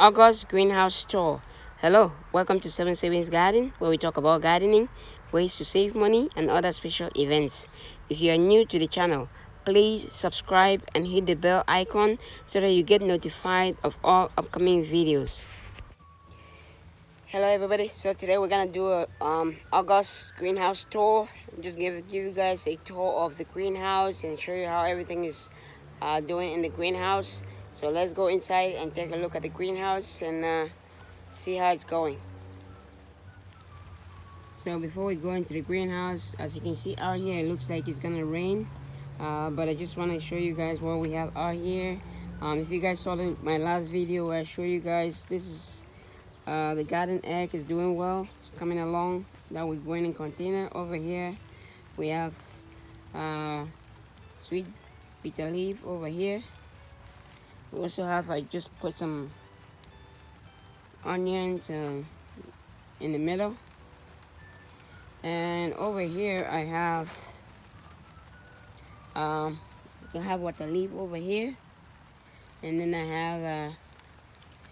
August Greenhouse Store. Hello, welcome to 7 Savings Garden, where we talk about gardening, ways to save money, and other special events. If you are new to the channel, please subscribe and hit the bell icon so that you get notified of all upcoming videos. Hello everybody, so today we're gonna do a August greenhouse tour. Just give you guys a tour of the greenhouse and show you how everything is doing in the greenhouse. So let's go inside and take a look at the greenhouse and see how it's going. So before we go into the greenhouse, as you can see out here, it looks like it's gonna rain, but I just want to show you guys what we have out here. If you guys saw my last video where I show you guys, this is the garden egg is doing well. It's coming along. That we're growing in container. Over here we have sweet bitter leaf over here. We also have, I just put some onions in the middle, and over here I have Waterleaf over here, and then I have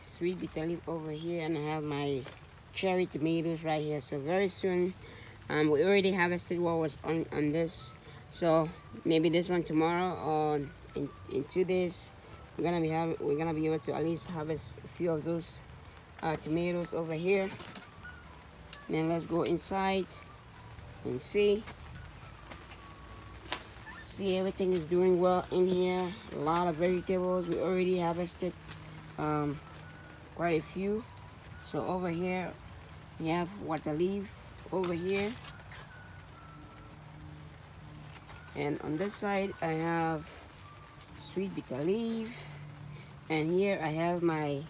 sweet bitter leaf over here, and I have my cherry tomatoes right here. So very soon, we already harvested what was on this, so maybe this one tomorrow or in 2 days we're gonna be able to at least harvest a few of those tomatoes over here. Then let's go inside and see everything is doing well in here. A lot of vegetables we already harvested, quite a few. So over here we have Waterleaf over here, and on this side I have sweet bitter leaf, and here I have my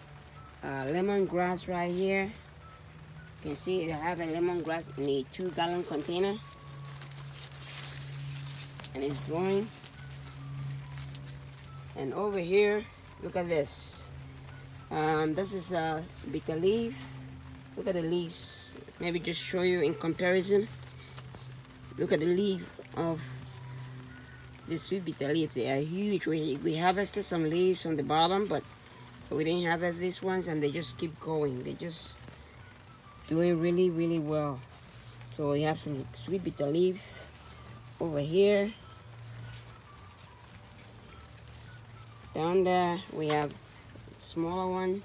lemongrass right here. You can see I have a lemongrass in a 2-gallon container, and it's growing. And over here, look at this. This is a bitter leaf. Look at the leaves. Maybe just show you in comparison. Look at the leaf of this sweet bitter leaf. They are huge. We harvested some leaves from the bottom, but we didn't harvest these ones, and they just keep going. They just doing really well. So we have some sweet bitter leaves over here. Down there we have smaller one,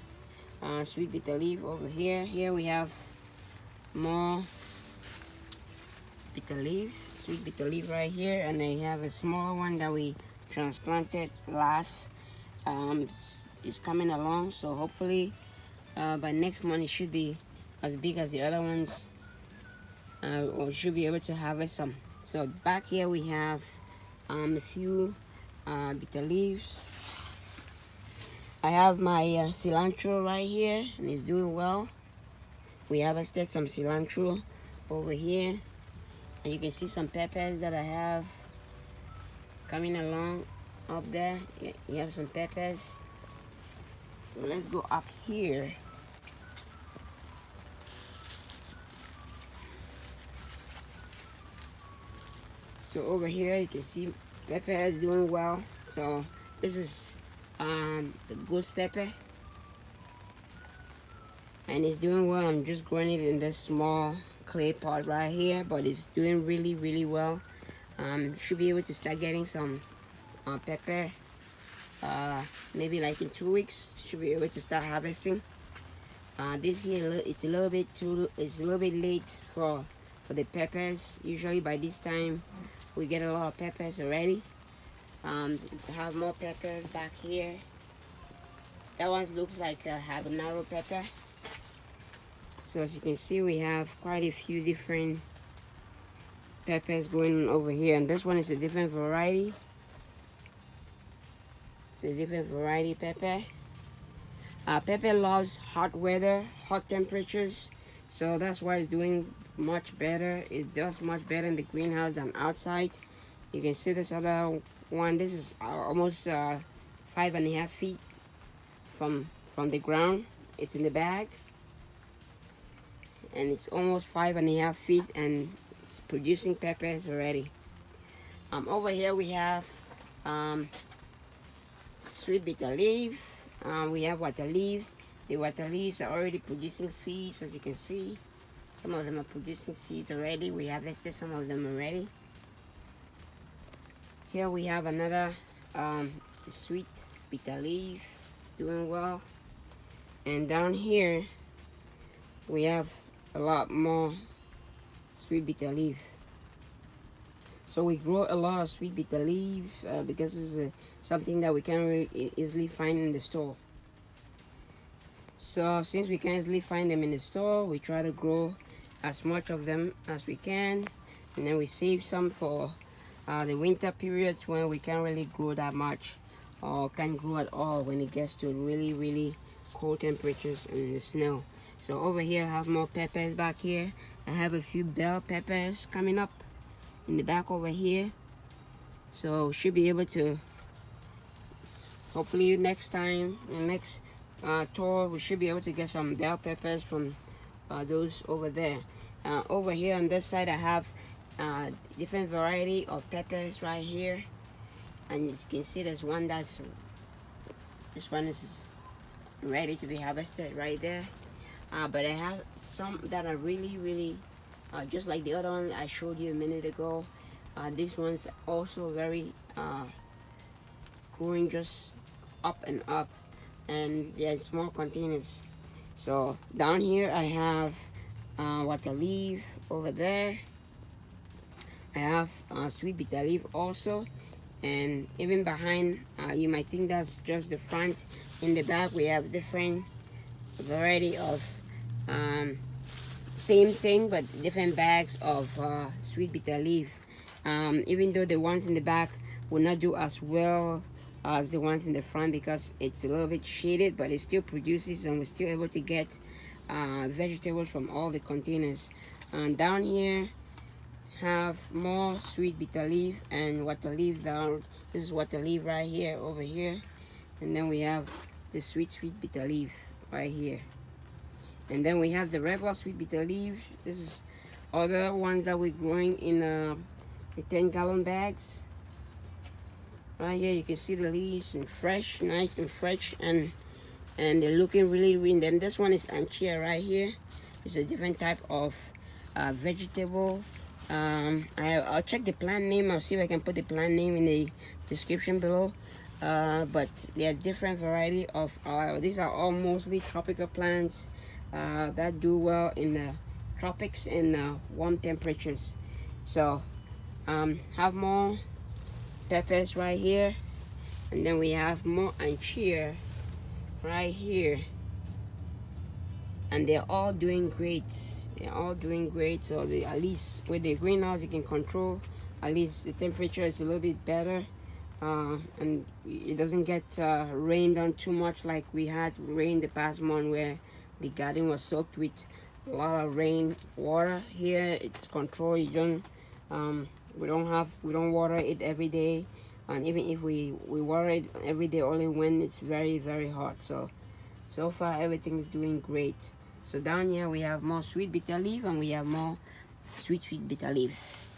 sweet bitter leaf over here. Here we have more bitter leaves, sweet bitter leaf right here, and I have a smaller one that we transplanted last. It's coming along, so hopefully by next month it should be as big as the other ones, or should be able to harvest some. So back here we have a few bitter leaves. I have my cilantro right here, and it's doing well. We harvested some cilantro over here, and you can see some peppers that I have coming along up there. You have some peppers. So let's go up here. So over here you can see peppers doing well. So this is the ghost pepper, and it's doing well. I'm just growing it in this small clay pot right here, but it's doing really well. Should be able to start getting some pepper maybe like in 2 weeks. Should be able to start harvesting. This year it's a little bit late for the peppers. Usually by this time we get a lot of peppers already. Have more peppers back here. That one looks like a habanero pepper. So as you can see, we have quite a few different peppers going over here, and this one is a different variety. It's a different variety pepper. Pepper loves hot weather, hot temperatures, so that's why it's doing much better. It does much better in the greenhouse than outside. You can see this other one. This is almost 5.5 feet from the ground. It's in the bag, and it's almost 5.5 feet, and it's producing peppers already. Over here we have sweet bitter leaf. We have water leaves. The water leaves are already producing seeds, as you can see. Some of them are producing seeds already. We harvested some of them already. Here we have another sweet bitter leaf. It's doing well. And down here we have a lot more sweet bitter leaf. So we grow a lot of sweet bitter leaf because it's something that we can't really easily find in the store. So since we can easily find them in the store, we try to grow as much of them as we can, and then we save some for the winter periods when we can't really grow that much or can't grow at all when it gets to really cold temperatures and the snow. So over here I have more peppers back here. I have a few bell peppers coming up in the back over here, so should be able to, hopefully next time, next tour, we should be able to get some bell peppers from those over there. Over here on this side I have different variety of peppers right here, and as you can see there's one that's, this one is ready to be harvested right there. But I have some that are really just like the other one I showed you a minute ago. This one's also very growing just up and up, and they're in small containers. So down here I have water leaf over there. I have sweet bitter leaf also, and even behind, you might think that's just the front. In the back we have different variety of same thing but different bags of sweet bitter leaf. Even though the ones in the back will not do as well as the ones in the front because it's a little bit shaded, but it still produces and we're still able to get vegetables from all the containers. And down here have more sweet bitter leaf and water leaf down. This is water leaf right here over here, and then we have the sweet bitter leaf right here, and then we have the regular sweet bitter leaf. This is other ones that we're growing in the 10-gallon bags. Right here you can see the leaves and fresh, nice and fresh, and they're looking really green. Then this one is anchia right here. It's a different type of vegetable. I'll check the plant name. I'll see if I can put the plant name in the description below. But there are different variety of these are all mostly tropical plants that do well in the tropics and warm temperatures. So have more peppers right here, and then we have more anchia right here, and they're all doing great. They're all doing great. So they, at least with the greenhouse you can control, at least the temperature is a little bit better, and it doesn't get rained on too much like we had rain the past month where the garden was soaked with a lot of rain water. Here it's controlled. You don't we don't water it every day, and even if we water it every day only when it's very hot. So far everything is doing great. So down here we have more sweet bitter leaf and we have more sweet bitter leaf.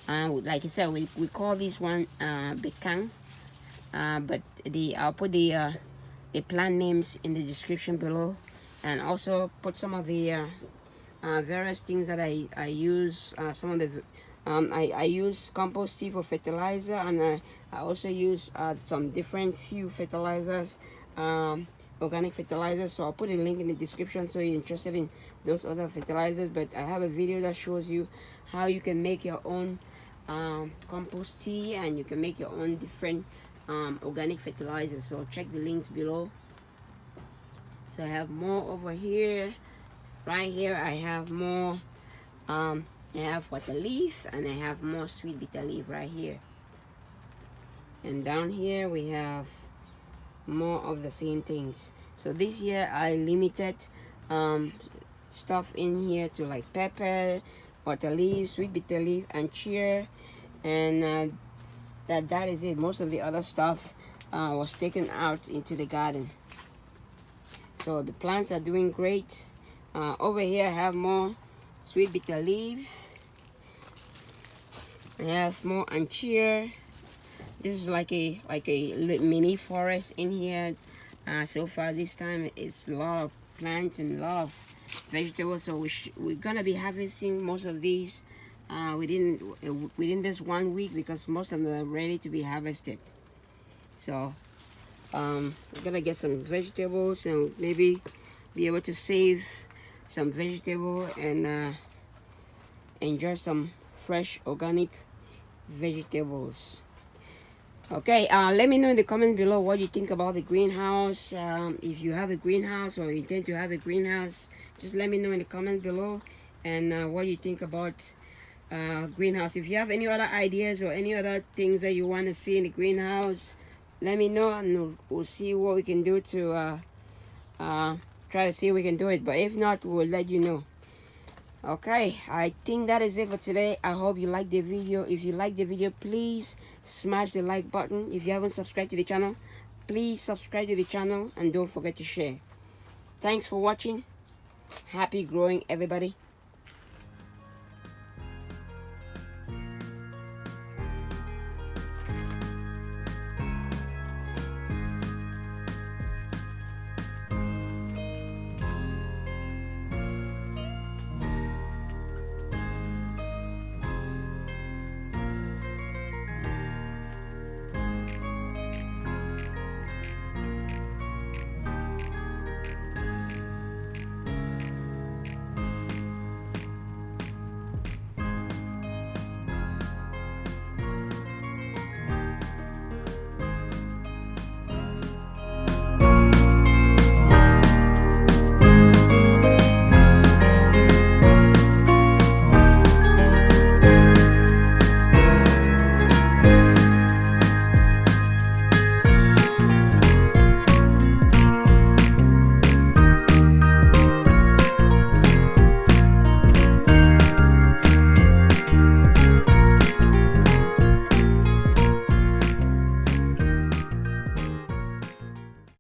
Like I said, we call this one bekang, but I'll put the plant names in the description below, and also put some of the various things that I use. Some of the I use compost tea for fertilizer, and I also use some different few fertilizers, organic fertilizers. So I'll put a link in the description so you're interested in those other fertilizers. But I have a video that shows you how you can make your own compost tea, and you can make your own different organic fertilizers. So check the links below. So I have more over here. Right here I have more I have water leaf, and I have more sweet bitter leaf right here. And down here we have more of the same things. So this year I limited stuff in here to like pepper, water leaf, sweet bitter leaf, and chia, and that is it. Most of the other stuff was taken out into the garden. So the plants are doing great. Over here I have more sweet bitter leaf. I have more anchia. This is like a mini forest in here. So far this time it's a lot of plants and a lot of vegetables, so we're gonna be harvesting most of these within this 1 week, because most of them are ready to be harvested. So we're gonna get some vegetables and maybe be able to save some vegetable and enjoy some fresh organic vegetables. Okay, let me know in the comments below what you think about the greenhouse. If you have a greenhouse or intend to have a greenhouse, just let me know in the comments below, and what you think about greenhouse. If you have any other ideas or any other things that you want to see in the greenhouse, let me know, and we'll see what we can do to try to see if we can do it. But if not, we'll let you know. Okay, I think that is it for today. I hope you liked the video. If you like the video, please smash the like button. If you haven't subscribed to the channel, please subscribe to the channel, and don't forget to share. Thanks for watching. Happy growing, everybody.